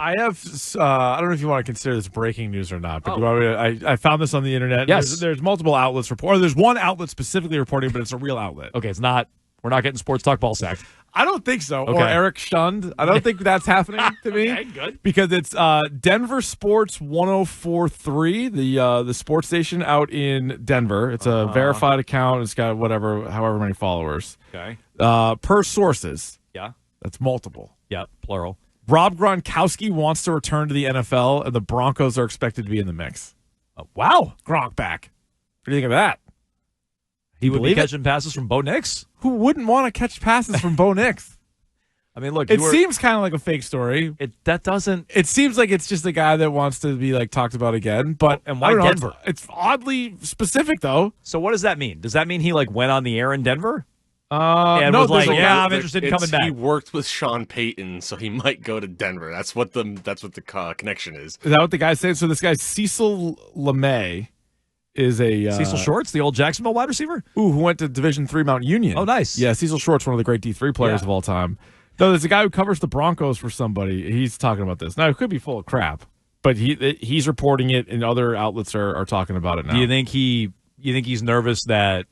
I have. I don't know if you want to consider this breaking news or not, but I found this on the internet. Yes. There's multiple outlets report. Or there's one outlet specifically reporting, but it's a real outlet. Okay, it's not. We're not getting sports talk ball sacked. I don't think so. Okay. Or Eric Shund. I don't think that's happening to me. Okay, good. Because it's Denver Sports 104.3, the sports station out in Denver. It's a verified account. It's got however many followers. Okay. Per sources. Yeah. That's multiple. Yeah, plural. Rob Gronkowski wants to return to the NFL, and the Broncos are expected to be in the mix. Wow. Gronk back. What do you think of that? He would be catching passes from Bo Nix? Who wouldn't want to catch passes from Bo Nix? I mean, look. It seems kind of like a fake story. That doesn't. It seems like it's just a guy that wants to be talked about again. But and why Denver? It's oddly specific, though. So what does that mean? Does that mean he went on the air in Denver? And was like, yeah, I'm interested in coming back. He worked with Sean Payton, so he might go to Denver. That's what the connection is. Is that what the guy's saying? So this guy Cecil LeMay is a Cecil Shorts, the old Jacksonville wide receiver, who went to Division III Mount Union. Oh, nice. Yeah, Cecil Shorts, one of the great D3 players of all time. Though there's a guy who covers the Broncos for somebody. He's talking about this now. It could be full of crap, but he's reporting it, and other outlets are talking about it now. Do you think he's nervous that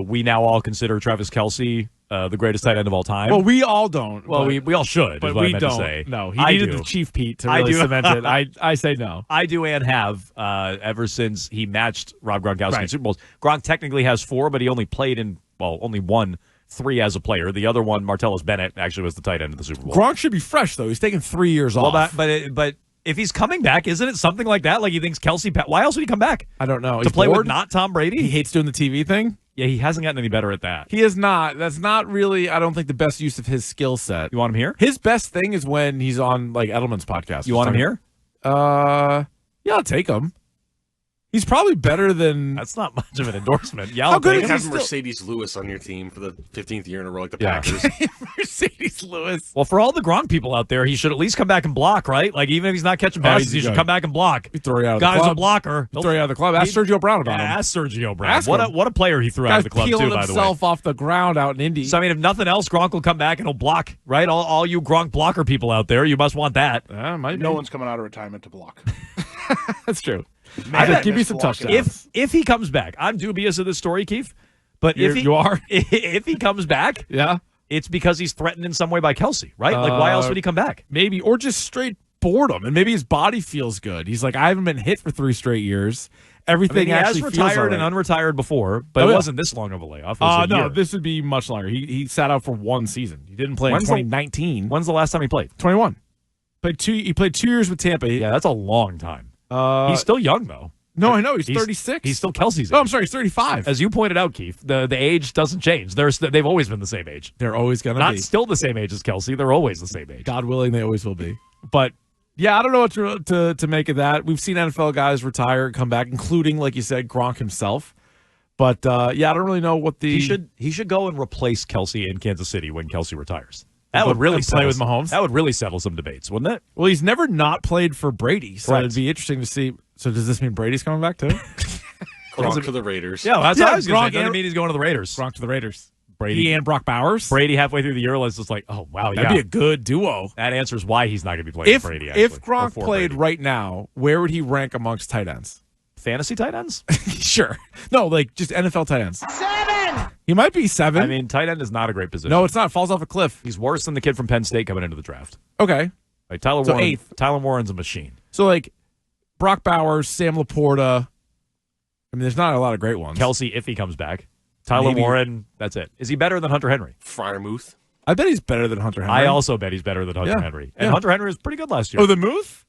we now all consider Travis Kelce the greatest tight end of all time? Well, we all don't. Well, we all should, but is what we I meant don't. to say. No, he needed the Chief Pete to really cement it. I say no. I do and have ever since he matched Rob Gronkowski in Super Bowls. Gronk technically has 4, but he only played only won 3 as a player. The other one, Martellus Bennett, actually was the tight end of the Super Bowl. Gronk should be fresh, though. He's taking 3 years off. But if he's coming back, isn't it something like that? Like he thinks Kelce. Why else would he come back? I don't know. To play with not Tom Brady? He hates doing the TV thing. Yeah, he hasn't gotten any better at that. He is not. That's not really, I don't think, the best use of his skill set. You want him here? His best thing is when he's on Edelman's podcast. You want him here? Yeah, I'll take him. He's probably better than. That's not much of an endorsement. Yeah, how good is having Mercedes Lewis on your team for the 15th year in a row, like the Packers? Mercedes Lewis. Well, for all the Gronk people out there, he should at least come back and block, right? Like even if he's not catching passes, he should come back and block. He throw you out of the Guy's club. a blocker. Throw you out of the club. Ask Sergio Brown about him. Ask Sergio Brown. What a player he threw out of the club too. By the way, himself off the ground out in Indy. So I mean, if nothing else, Gronk will come back and he'll block, right? All you Gronk blocker people out there, you must want that. No one's coming out of retirement to block. That's true. Man, give me some touchdowns. If he comes back, I'm dubious of this story, Keefe. But if he comes back, yeah, it's because he's threatened in some way by Kelce, right? Like why else would he come back? Maybe, or just straight boredom, and maybe his body feels good. He's like, I haven't been hit for 3 straight years. Everything he actually has retired feels and unretired before, but it wasn't this long of a layoff. No, this would be much longer. He sat out for 1 season. He didn't play in 2019. When's the last time he played? 21. He played 2 years with Tampa. Yeah, that's a long time. He's still young though. No, I know. He's 36. He's still Kelce's age. Oh, I'm sorry. He's 35. As you pointed out, Keith, the age doesn't change. They've always been the same age. They're always going to be. Not still the same age as Kelce. They're always the same age. God willing, they always will be. But, yeah, I don't know what to make of that. We've seen NFL guys retire and come back, including, like you said, Gronk himself. But, yeah, I don't really know what the... He should go and replace Kelce in Kansas City when Kelce retires. That would really play with Mahomes. That would really settle some debates, wouldn't it? Well, he's never not played for Brady, so Correct. it'd be interesting to see. So does this mean Brady's coming back too? Gronk to the Raiders. Yeah, that's what I was going to say. Gronk Doesn't mean he's going to the Raiders. Gronk to the Raiders. Brady He and Brock Bowers. Brady halfway through the year was just like, oh wow, That'd be a good duo. That answers why he's not going to be playing If with Brady. Actually, if Gronk played right now, where would he rank amongst tight ends? fantasy tight ends, Sure. No, like just NFL tight ends. 7. He might be 7. I mean, tight end is not a great position. No, it's not. Falls off a cliff. He's worse than the kid from Penn State coming into the draft. Okay. Like Tyler So Warren. 8th. Tyler Warren's a machine. So like Brock Bowers, Sam Laporta. I mean, there's not a lot of great ones. Kelce, if he comes back. Tyler Maybe. Warren, that's it. Is he better than Hunter Henry? Fryermuth. I bet he's better than Hunter Henry. I also bet he's better than Hunter Yeah. Henry. And Yeah. Hunter Henry was pretty good last year. Oh, the Muth?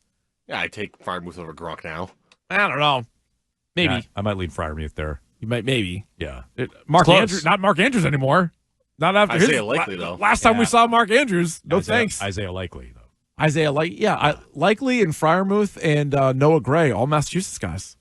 Yeah, I take Fryermuth over Gronk now. I don't know. Maybe. Yeah, I might lean Freiermuth there. You might, maybe. Yeah. Mark Close. Andrews, not Mark Andrews anymore. Not after Isaiah Likely, though. Last time we Yeah. saw Mark Andrews, no Isaiah, thanks. Isaiah Likely, though. Isaiah Likely and Freiermuth and Noah Gray, all Massachusetts guys.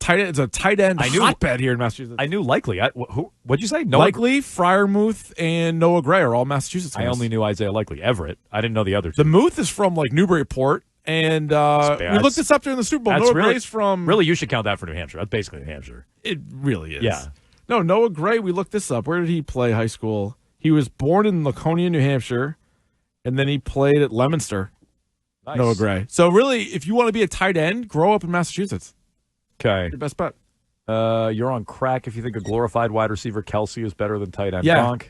It's a tight end hotbed here in Massachusetts. I knew Likely. What'd you say? Likely, Freiermuth, and Noah Gray are all Massachusetts guys. I only knew Isaiah Likely. Everett. I didn't know the other two. The Muth is from like Newburyport, and we looked this up during the Super Bowl. That's Noah really, Gray's from... Really, you should count that for New Hampshire. That's basically New Hampshire. It really is. Yeah. No, Noah Gray, we looked this up. Where did he play high school? He was born in Laconia, New Hampshire, and then he played at Leominster. Nice. Noah Gray. So really, if you want to be a tight end, grow up in Massachusetts. Okay. Your best bet. You're on crack if you think a glorified wide receiver Kelce is better than tight end Gronk.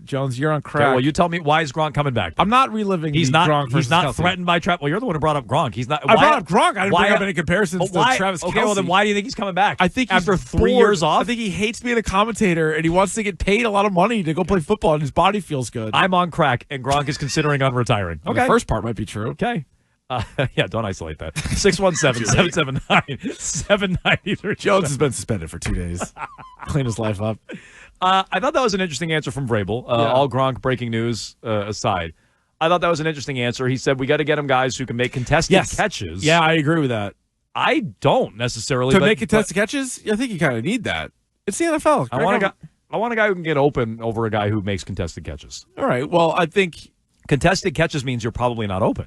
Jones, you're on crack. Okay, well, you tell me, why is Gronk coming back? I'm not reliving He's the not, Gronk he's versus not Kelce. threatened by Well, you're the one who brought up Gronk. He's not. I brought up Gronk. I didn't bring up any comparisons to Travis Kelce. Okay, well, then why do you think he's coming back? I think after he's 3 bored. years off? I think he hates being a commentator, and he wants to get paid a lot of money to go play football, and his body feels good. I'm on crack, and Gronk is considering on retiring. Okay. The first part might be true. Okay. Yeah, don't isolate that. 617-779-793. Jones has been suspended for 2 days. Clean his life up. I thought that was an interesting answer from Vrabel. All Gronk breaking news aside. I thought that was an interesting answer. He said, we got to get him guys who can make contested catches. Yeah, I agree with that. I don't necessarily. To make contested catches, I think you kind of need that. It's the NFL. I want a guy who can get open over a guy who makes contested catches. All right. Well, I think contested catches means you're probably not open.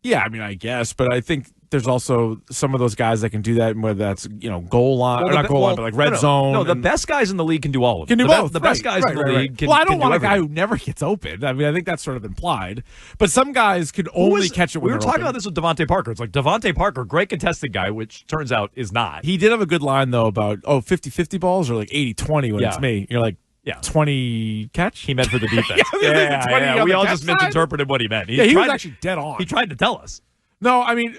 Yeah, I mean, I guess, but I think there's also some of those guys that can do that, whether that's goal line, or not goal line, but like red zone. No, the best guys in the league can do all of it. Can do both. The best guys in the league can. Well, I don't want a everything. guy who never gets open. I mean, I think that's sort of implied. But some guys can only catch it when we were talking open. about this with Devontae Parker. It's like Devontae Parker, great contested guy, which turns out is not. He did have a good line though about 50-50 balls or like 80-20 when it's me. You're like. Yeah, 20 catch. He meant for the defense. yeah. We all just misinterpreted what he meant. He was actually dead on. He tried to tell us. No, I mean,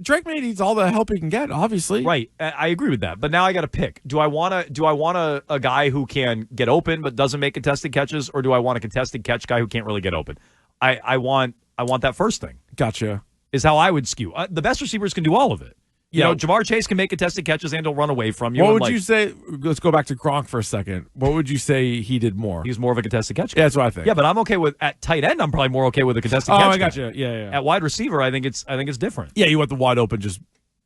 Drake May needs all the help he can get, obviously. Right, I agree with that. But now I got to pick. Do I want a guy who can get open but doesn't make contested catches, or do I want a contested catch guy who can't really get open? I want that first thing. Gotcha. Is how I would skew. The best receivers can do all of it. You know, Jamar Chase can make contested catches and he'll run away from you. What would you say? Let's go back to Gronk for a second. What would you say he did more? He was more of a contested catch guy. Yeah, that's what I think. Yeah, but I'm okay with at tight end. I'm probably more okay with a contested catch. Oh, I got you. Yeah. At wide receiver, I think it's different. Yeah, you want the wide open, just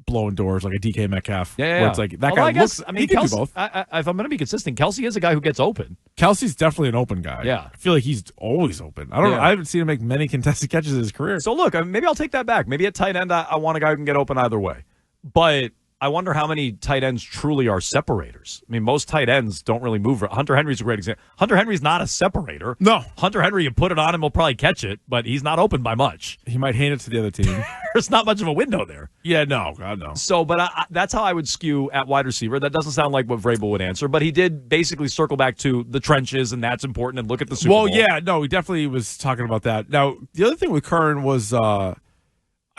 blowing doors like a DK Metcalf. Yeah. Where it's like that guy looks. I mean, he can do both. If I'm going to be consistent, Kelce is a guy who gets open. Kelce's definitely an open guy. Yeah, I feel like he's always open. I don't know. I haven't seen him make many contested catches in his career. So look, maybe I'll take that back. Maybe at tight end, I want a guy who can get open either way. But I wonder how many tight ends truly are separators. I mean, most tight ends don't really move. Hunter Henry's a great example. Hunter Henry's not a separator. No. Hunter Henry, you put it on him, he'll probably catch it, but he's not open by much. He might hand it to the other team. There's not much of a window there. Yeah, no. God, no. So, but that's how I would skew at wide receiver. That doesn't sound like what Vrabel would answer, but he did basically circle back to the trenches, and that's important, and look at the Super Bowl. Well, yeah, no, he definitely was talking about that. Now, the other thing with Curran was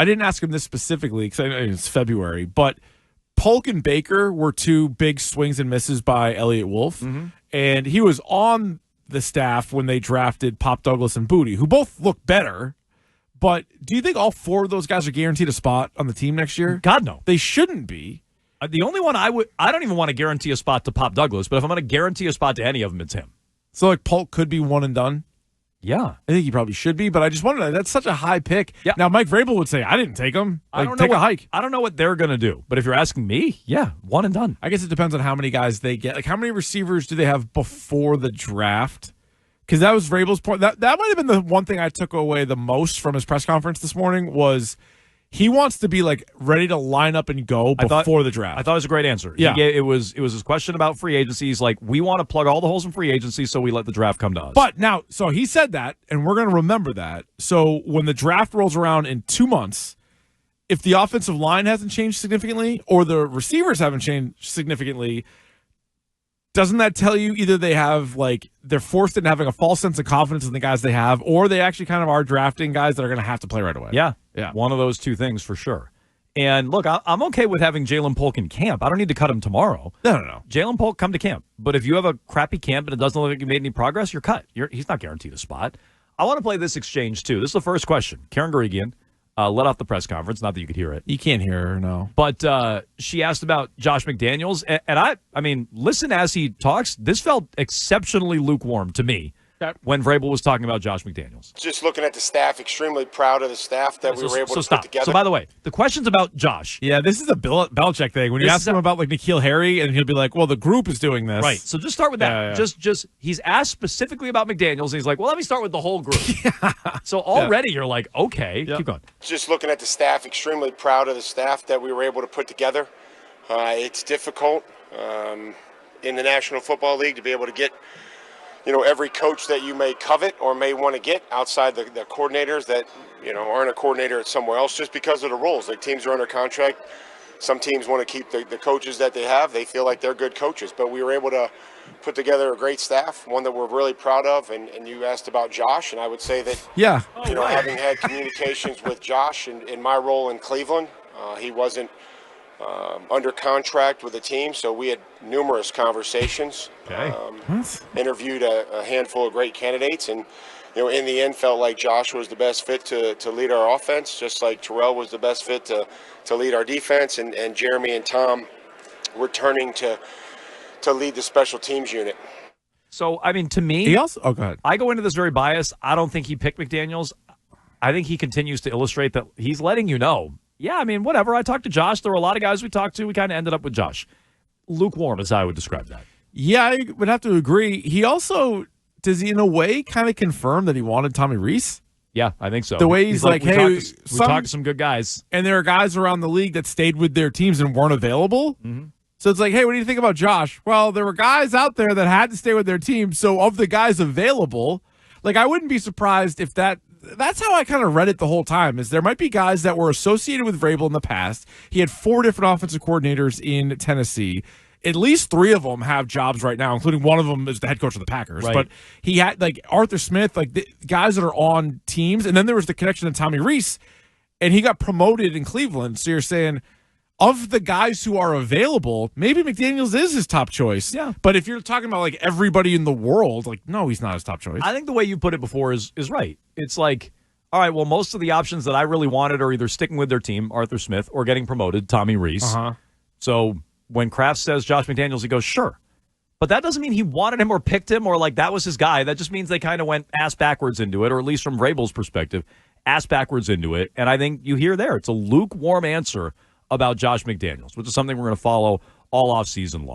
I didn't ask him this specifically because I know it's February, but Polk and Baker were two big swings and misses by Elliott Wolf, and he was on the staff when they drafted Pop Douglas and Booty, who both look better. But do you think all four of those guys are guaranteed a spot on the team next year? God, no. They shouldn't be. The only one I don't even want to guarantee a spot to Pop Douglas, but if I'm going to guarantee a spot to any of them, it's him. So, like, Polk could be one and done? Yeah. I think he probably should be, but I just wonder, that's such a high pick. Yeah. Now, Mike Vrabel would say, I didn't take him. I don't take know a hike. I don't know what they're going to do, but if you're asking me, yeah, one and done. I guess it depends on how many guys they get. Like, how many receivers do they have before the draft? Because that was Vrabel's point. That might have been the one thing I took away the most from his press conference this morning was he wants to be like ready to line up and go before the draft. I thought it was a great answer. Yeah. It was his question about free agency. He's like, we want to plug all the holes in free agency, so we let the draft come to us. But now, so he said that, and we're going to remember that. So when the draft rolls around in 2 months, if the offensive line hasn't changed significantly or the receivers haven't changed significantly, doesn't that tell you either they have, like, they're forced into having a false sense of confidence in the guys they have, or they actually kind of are drafting guys that are going to have to play right away? Yeah. Yeah. One of those two things for sure. And look, I'm okay with having Jalen Polk in camp. I don't need to cut him tomorrow. No. Jalen Polk, come to camp. But if you have a crappy camp and it doesn't look like you made any progress, you're cut. He's not guaranteed a spot. I want to play this exchange, too. This is the first question. Karen Garigian let off the press conference. Not that you could hear it. You can't hear her, no. But she asked about Josh McDaniels. And I mean, listen as he talks. This felt exceptionally lukewarm to me when Vrabel was talking about Josh McDaniels. Just looking at the staff, extremely proud of the staff that we were able to put together. So, by the way, the question's about Josh. Yeah, this is a Belichick thing. When you ask him about, like, N'Keal Harry, and he'll be like, well, the group is doing this. Right. So just start with that. Yeah. Just he's asked specifically about McDaniels, and he's like, well, let me start with the whole group. So already you're like, okay, keep going. Just looking at the staff, extremely proud of the staff that we were able to put together. It's difficult in the National Football League to be able to get every coach that you may covet or may want to get outside the coordinators that, aren't a coordinator at somewhere else just because of the rules. Like, teams are under contract. Some teams want to keep the coaches that they have. They feel like they're good coaches. But we were able to put together a great staff, one that we're really proud of. And you asked about Josh, and I would say that, having had communications with Josh in my role in Cleveland, he wasn't under contract with the team, so we had numerous conversations. Okay. Interviewed a handful of great candidates, and in the end felt like Josh was the best fit to lead our offense, just like Terrell was the best fit to lead our defense, and Jeremy and Tom were turning to lead the special teams unit. So, I mean, to me, He also. Oh, go ahead. I go into this very biased. I don't think he picked McDaniels. I think he continues to illustrate that he's letting you know. Yeah, I mean, whatever. I talked to Josh. There were a lot of guys we talked to. We kind of ended up with Josh. Lukewarm is how I would describe that. Yeah, I would have to agree. He also, does he in a way kind of confirm that he wanted Tommy Reese? Yeah, I think so. The way he's like, we hey, we talked to some good guys. And there are guys around the league that stayed with their teams and weren't available. Mm-hmm. So it's like, hey, what do you think about Josh? Well, there were guys out there that had to stay with their team. So of the guys available, like, I wouldn't be surprised if that's how I kind of read it the whole time, is there might be guys that were associated with Vrabel in the past. He had 4 different offensive coordinators in Tennessee. At least 3 of them have jobs right now, including one of them is the head coach of the Packers. Right. But he had, like, Arthur Smith, like, the guys that are on teams. And then there was the connection to Tommy Reese, and he got promoted in Cleveland. So you're saying, of the guys who are available, maybe McDaniels is his top choice. Yeah. But if you're talking about, like, everybody in the world, like, no, he's not his top choice. I think the way you put it before is right. It's like, all right, well, most of the options that I really wanted are either sticking with their team, Arthur Smith, or getting promoted, Tommy Reese. Uh-huh. So when Kraft says Josh McDaniels, he goes, sure. But that doesn't mean he wanted him or picked him or, like, that was his guy. That just means they kind of went ass backwards into it, or at least from Vrabel's perspective, ass backwards into it. And I think you hear there, it's a lukewarm answer about Josh McDaniels, which is something we're going to follow all off season long.